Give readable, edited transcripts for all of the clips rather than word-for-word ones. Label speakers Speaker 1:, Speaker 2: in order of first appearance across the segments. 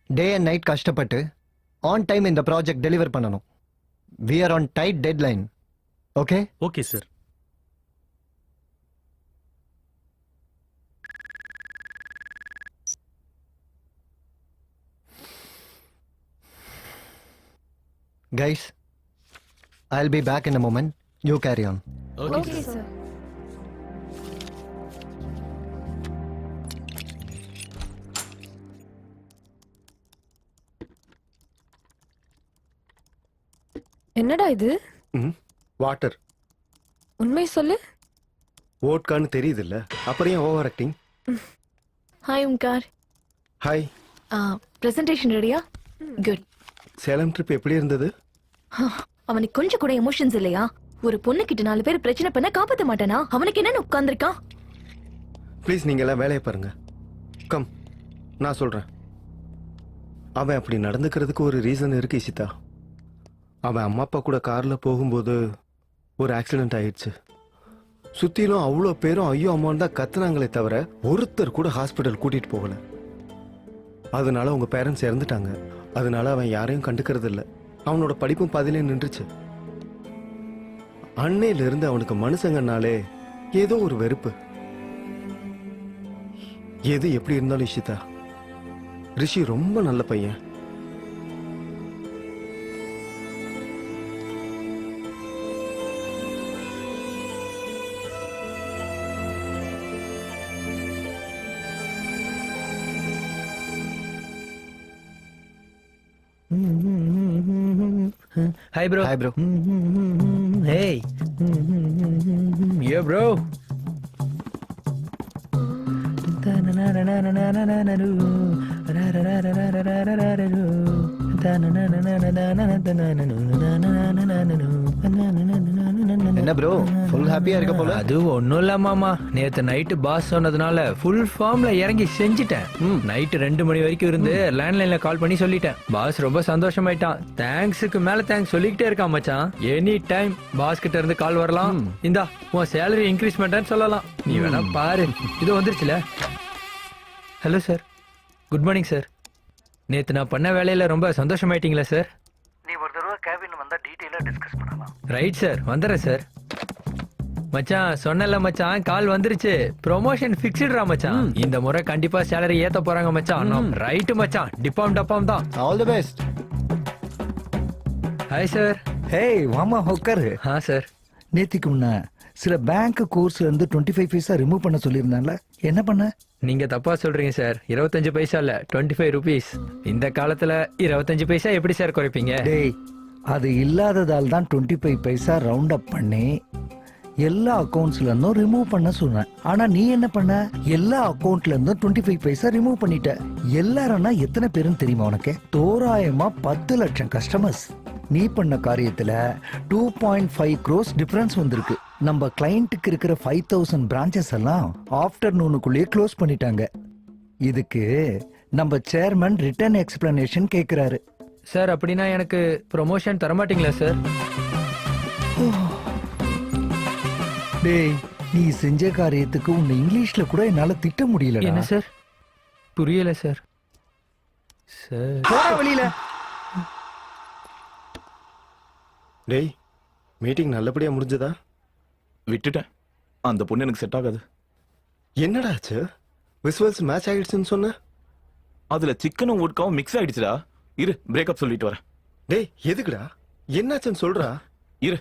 Speaker 1: Day and night கஷ்டப்பட்டு on time இந்த project deliver பண்ணணும். We are on tight deadline. Okay?
Speaker 2: Okay sir.
Speaker 1: Guys, I'll be back in a moment. You carry on.
Speaker 2: Okay
Speaker 3: sir. என்னடா இது?
Speaker 4: Water.
Speaker 3: உண்மை சொல்லு.
Speaker 4: ஓட்கான்னு தெரியுது இல்ல, அப்புறம் ஏன் over acting?
Speaker 3: Hi Omkar.
Speaker 4: Hi.
Speaker 3: Presentation ரெடியா? குட்.
Speaker 4: சேலம் ட்ரிப் எப்படி இருந்தது?
Speaker 3: அவனுக்கு கொஞ்சம் கூட எமோஷன்ஸ் இல்லையா? ஒரு பொண்ணு கிட்ட 4 பேர் பிரச்சனை பண்ண காப்பாத்த மாட்டானா? அவனுக்கு என்னன்னு உட்கார்ந்திருக்கான்?
Speaker 4: ப்ளீஸ் நீங்க எல்லாம் வேலையை பாருங்க. கம், நான் சொல்றேன். அவன் அப்படி நடந்துக்கிறதுக்கு ஒரு ரீசன் இருக்கு இசிதா. அவன் அம்மா அப்பா கூட கார்ல போகும்போது ஒரு ஆக்சிடென்ட் ஆயிடுச்சு. சுத்திலும் அவ்வளோ பேரும் ஐயோ அம்மான்னு தான் கத்துனாங்களே தவிர ஒருத்தர் கூட ஹாஸ்பிட்டல் கூட்டிட்டு போகல. அதனால உங்க பேரண்ட்ஸ் இறந்துட்டாங்க. அதனால அவன் யாரையும் கண்டுக்கிறது இல்லை. அவனோட படிப்பும் பாதியிலே நின்றுச்சு. அன்னையில இருந்து அவனுக்கு மனுஷங்கனாலே ஏதோ ஒரு வெறுப்பு. எது எப்படி இருந்தாலும் இஷிதா, ரிஷி ரொம்ப நல்ல பையன்.
Speaker 5: Hi bro.
Speaker 1: Hi bro.
Speaker 5: Hey. Yeah bro.
Speaker 1: என்ன ப்ரோ, ஃபுல் ஹாப்பியா இருக்க போல.
Speaker 5: அது ஒண்ணும் இல்ல மாமா, நேத்து நைட்டு பாஸ் சொன்னதுனால ஃபுல் ஃபார்ம்ல இறங்கி செஞ்சுட்டேன். நைட்டு 2 மணி வரைக்கும் இருந்து லேண்ட்லைன்ல கால் பண்ணி சொல்லிட்டேன். பாஸ் ரொம்ப சந்தோஷமாயிட்டான். தேங்க்ஸுக்கு மேல தேங்க்ஸ் சொல்லிக்கிட்டே இருக்கான் மச்சான். எனி டைம் பாஸ் கிட்ட இருந்து கால் வரலாம். இந்தா உன் சேலரி இன்க்ரீஸ்மெண்ட் சொல்லலாம். நீ வேணா பாரு. இது வந்துருச்சுல. Hello sir, good morning sir. நேத்து நான் பண்ண வேலையில ரொம்ப சந்தோஷமாயிட்டீங்களா சார்?
Speaker 6: நீ ஒரு தடவை கேபின் வந்தா டீடைலா டிஸ்கஸ் பண்ணலாம்.
Speaker 5: ரைட் சார், வந்துடுறேன் சார். மச்சான் சொன்னல மச்சான், கால் வந்துருச்சு. ப்ரொமோஷன் ஃபிக்ஸ்டுடா மச்சான். இந்த முறை கண்டிப்பா சேலரி ஏத்த போறாங்க மச்சான். ரைட் மச்சான், டிப்பாம் டப்பாம் தான்.
Speaker 1: All the best.
Speaker 5: Hi sir.
Speaker 7: Hey வாமா உட்காரு.
Speaker 5: சார்,
Speaker 7: நேத்திக்கு முன்ன சில பேங்க் கோர்ஸ்ல இருந்து 25 பைசா ரிமூவ் பண்ண சொல்லியிருந்தான்ல, என்ன பண்ண?
Speaker 5: நீங்க தப்பா சொல்றீங்க சார். 25 பைசா இல்ல, 25 rupees. இந்த காலத்துல 25 பைசா எப்படி சார் குறைப்பீங்க?
Speaker 7: டேய், அது இல்லாததால் தான் 25 பைசா ரவுண்ட் அப் பண்ணி எல்லா அக்கவுண்ட்ஸ்ல இருந்தும் ரிமூவ் பண்ண சொன்னேன். ஆனா நீ என்ன பண்ண? எல்லா அக்கவுண்ட்ல இருந்தும் 25 பைசா ரிமூவ் பண்ணிட்ட. எல்லாரும்னா எத்தனை பேருன்னு தெரியுமா உனக்கு? தோராயமா 10 லட்சம் கஸ்டமர்ஸ். நீ பண்ண காரியத்துல 2.5 crores டிஃபரன்ஸ் வந்திருக்கு. நம்ம கிளையண்ட்டுக்கு இருக்கிற 5000 பிரான்ச்சஸ் எல்லாம் ஆஃப்டர்நூனுக்குள்ளேயே க்ளோஸ் பண்ணிட்டாங்க. இதுக்கு நம்ம சேர்மன் ரிட்டர்ன் எக்ஸ்பிளனேஷன் கேக்குறாரு.
Speaker 5: சார் அப்படின்னா எனக்கு ப்ரொமோஷன் தரமாட்டீங்களா சார்?
Speaker 7: டேய், நீ செஞ்ச காரியத்துக்கு உன்னை இங்கிலீஷ்ல கூட என்னால திட்ட முடியல.
Speaker 5: என்ன சார்? புரியல சார்.
Speaker 7: போடா வெளியில.
Speaker 4: டேய், மீட்டிங் நல்லபடியா முடிஞ்சதா?
Speaker 2: விட்டுட்டேன். அந்த பொண்ணு எனக்கு செட் ஆகாது.
Speaker 4: என்னடா ஆச்சு? விசுவல்ஸ் மேட்ச் ஆயிடுச்சுன்னு சொன்ன.
Speaker 2: அதுல சிக்கனும் உட்காவும் மிக்ஸ் ஆயிடுச்சுடா. இரு, பிரேக்கப் சொல்லிட்டு வரேன்.
Speaker 4: டேய் எதுக்குடா? என்னாச்சுன்னு சொல்றா.
Speaker 2: இரு.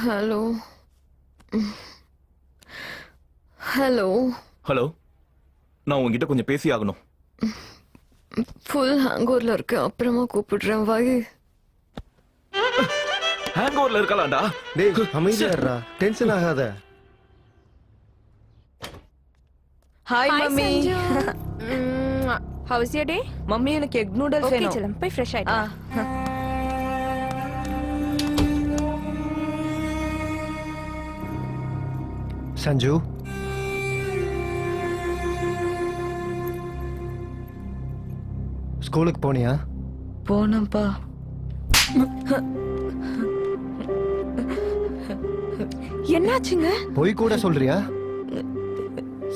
Speaker 3: ஹலோ ஹலோ
Speaker 2: ஹலோ, நான் உங்ககிட்ட கொஞ்சம் பேசி ஆகணும்.
Speaker 3: ஃபுல் ஹேங்கோவர்ல இருக்கு, அப்புறமா கூப்பிடுறேன். வாய்.
Speaker 2: ஹேங் ஓவர்ல இருக்கலாம்டா.
Speaker 4: டேய் அமைதியா இருடா, டென்ஷன் ஆகாத.
Speaker 8: Hi, mummy.
Speaker 9: How was your day?
Speaker 8: Mummy, எனக்கு egg noodles
Speaker 9: Okay,
Speaker 8: வேணும்.
Speaker 9: chalam. போய் fresh ஆயிட்டு வா.
Speaker 1: சஞ்சு, ஸ்கூலுக்கு போனியா?
Speaker 8: போனப்பா. என்னாச்சுங்க?
Speaker 1: போய் கூட சொல்றியா?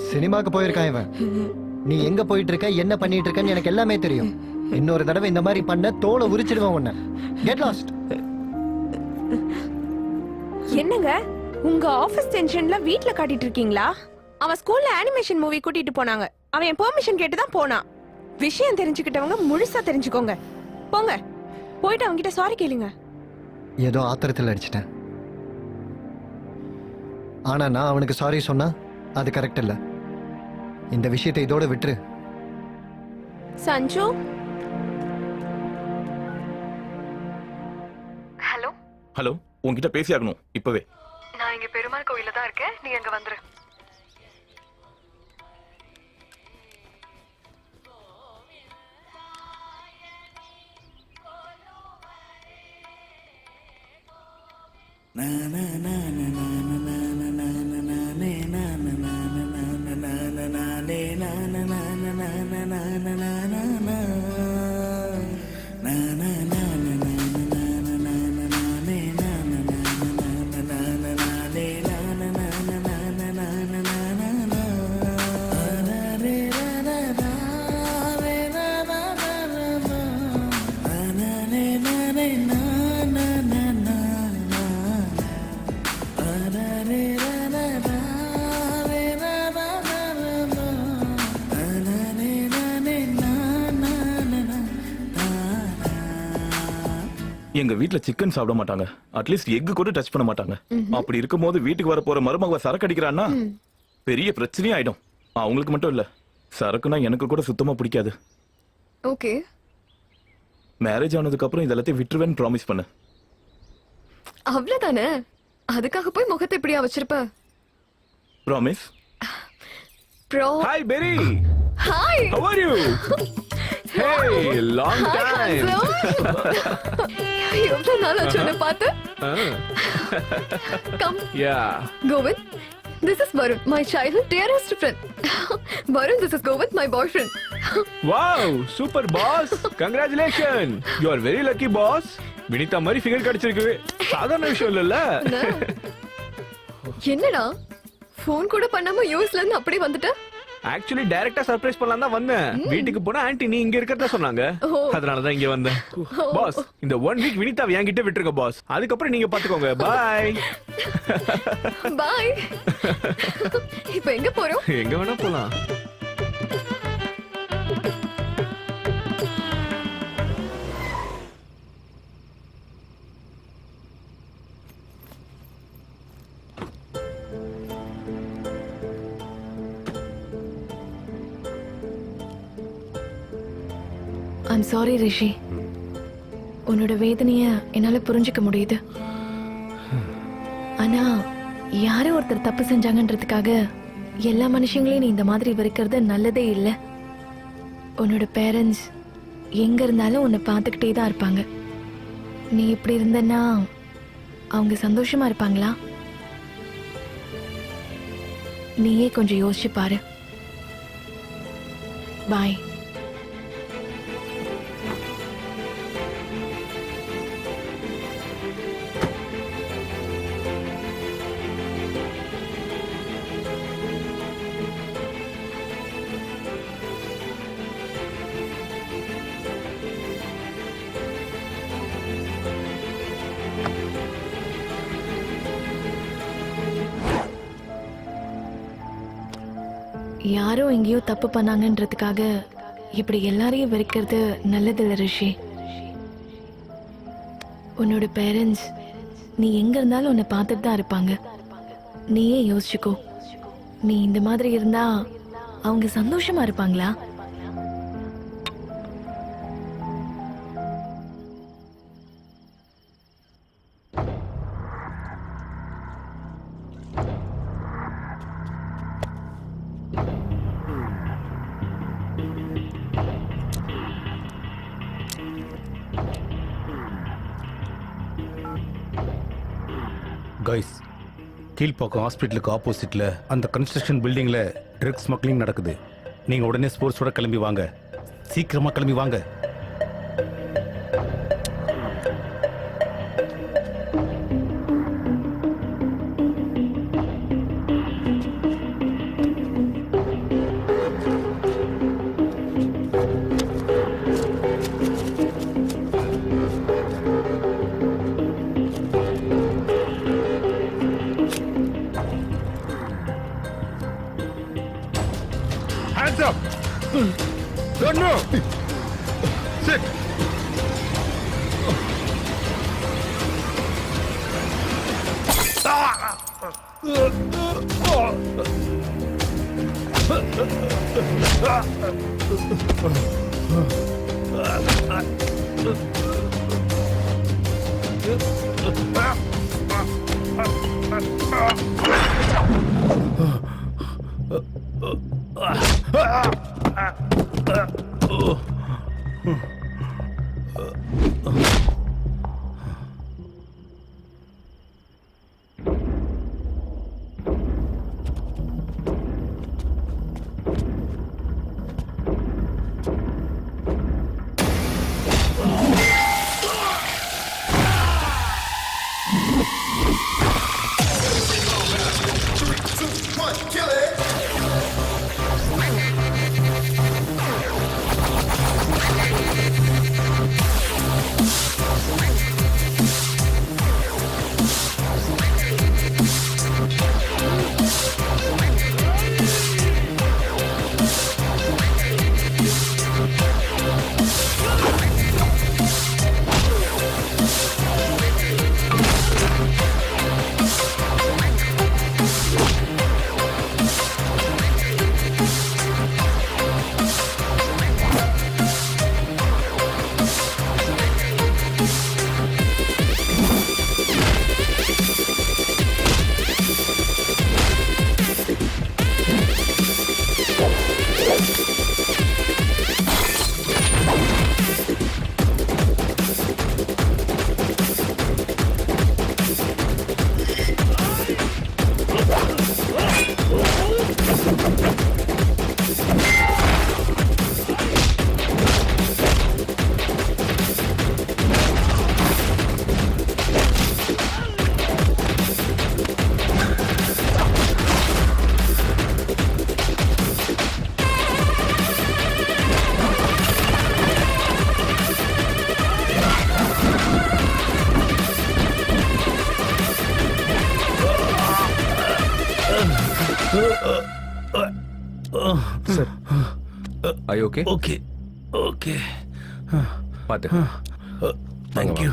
Speaker 1: சினிமாக்கு போயிருக்கான் இவன். நீ எங்க போயிட்டு இருக்க, என்ன பண்ணிட்டு இருக்கன்னு எனக்கு எல்லாமே தெரியும். இன்னொரு தடவை இந்த மாதிரி பண்ண தோலை உரிச்சிடுவேன் உன்னை. Get lost.
Speaker 8: என்னங்க உங்க ஆபீஸ் டென்ஷன்ல வீட்ல காட்டிட்டு இருக்கீங்களா? அவன் ஸ்கூல்ல அனிமேஷன் மூவி கூட்டிட்டு போனாங்க. அவன் என் பெர்மிஷன் கேட்டு தான் போனான். விஷயம் தெரிஞ்சுக்கிட்டவங்க முழுசா தெரிஞ்சுக்கோங்க. போங்க, போயிட்டு அவங்க கிட்ட சாரி கேளுங்க.
Speaker 1: ஏதோ ஆத்திரத்தில் அடிச்சிட்டேன். ஆனா நான் அவனுக்கு சாரி சொன்னா அது கரெக்ட் இல்ல. இந்த விஷயத்தை இதோட விட்டுரு.
Speaker 8: சஞ்சு,
Speaker 3: ஹலோ,
Speaker 2: ஹலோ, உன்கிட்ட பேசியாகணும் இப்பவே.
Speaker 3: நான் இங்க பெருமாள் கோயில தான் இருக்கேன். நீ அங்க வந்துரு.
Speaker 2: எங்க வீட்ல சிக்கன் சாப்பிட மாட்டாங்க. அட்லீஸ்ட் எக் கூட டச் பண்ண மாட்டாங்க. அப்படி இருக்கும்போது வீட்டுக்கு வர போற மருமக சரக்கு அடிக்கிறான்னா பெரிய பிரச்சனையே ஆயிடும். அவங்களுக்கு மட்டும் இல்ல, சரக்குனா எனக்கு கூட சுத்தமா பிடிக்காது.
Speaker 3: ஓகே,
Speaker 2: மேரேஜ் ஆனதுக்கு அப்புறம் இதெல்லாத்தையும் விட்டுருவேன்னு ப்ராமிஸ் பண்ணு.
Speaker 3: அவ்வளவுதானே? அதுக்காக போய் முகத்தை இப்படியா வச்சிருப்ப?
Speaker 2: ப்ராமிஸ்.
Speaker 3: ப்ரோ,
Speaker 9: ஹாய் பெரி,
Speaker 3: hi.
Speaker 9: how are you? Hey, long time.
Speaker 3: எவ்வளவு நாள் ஆச்சு உன்னை பார்த்து. Come,
Speaker 9: Yeah.
Speaker 3: Govind. This is Varun, my childhood dearest friend. Varun, this is Govind, my boyfriend.
Speaker 9: Wow, super boss. Congratulations. You are very lucky boss. Vinitha மாதிரி figure கிடைச்சிருக்கு. சாதாரண விஷயம் இல்லல்ல.
Speaker 3: என்னடா ஃபோன் கூட பண்ணாம யூஎஸ்ல இருந்து அப்படியே வந்துட்ட?
Speaker 9: ஆக்சுவலி டைரக்டா சர்ப்ரைஸ் பண்ணலாம் தான் வந்தேன். வீட்டுக்கு போனா ஆன்ட்டி நீ இங்க இருக்கறதா சொன்னாங்க.
Speaker 3: ஓ.
Speaker 9: அதனால தான் இங்க வந்தேன். பாஸ், இந்த 1 வீக் வினிதா என்கிட்ட விட்டுருங்க பாஸ். அதுக்கப்புறம் நீங்க பாத்துக்கோங்க. பை.
Speaker 3: பாய். இப்போ எங்க போறோம்?
Speaker 9: எங்க வேணா போலாம்.
Speaker 3: ஐம் சாரி ரிஷி. உன்னோட வேதனைய என்னால புரிஞ்சுக்க முடியுது. ஆனா யாரோ ஒருத்தர் தப்பு செஞ்சாங்கன்றதுக்காக எல்லா மனுஷங்களையும் நீ இந்த மாதிரி வெறுக்கிறது நல்லதே இல்லை. உன்னோட பேரண்ட்ஸ் எங்க இருந்தாலும் உன்னை பார்த்துக்கிட்டே தான் இருப்பாங்க. நீ இப்படி இருந்தன்னா அவங்க சந்தோஷமா இருப்பாங்களா? நீயே கொஞ்சம் யோசிச்சு பாரு. பாய். யாரோ எங்கேயோ தப்பு பண்ணாங்கன்றதுக்காக இப்படி எல்லாரையும் வெறுக்கிறது நல்லதில்ல ரிஷி. உன்னோட பேரண்ட்ஸ் நீ எங்க இருந்தாலும் உன்னை பார்த்துட்டு தான் இருப்பாங்க. நீயே யோசிச்சுக்கோ. நீ இந்த மாதிரி இருந்தா அவங்க சந்தோஷமா இருப்பாங்களா?
Speaker 10: கைஸ், கீழ்ப்பாக்கம் ஹாஸ்பிட்டலுக்கு ஆப்போசிட்ல அந்த கன்ஸ்ட்ரக்ஷன் பில்டிங்ல ட்ரக்ஸ் ஸ்மக்லிங் நடக்குது. நீங்க உடனே ஸ்போர்ட்ஸோட கிளம்பி வாங்க. சீக்கிரமா கிளம்பி வாங்க.
Speaker 9: No. Sit. Sir. Are you okay?
Speaker 10: Okay. Okay.
Speaker 9: பாத்து.
Speaker 10: Thank you.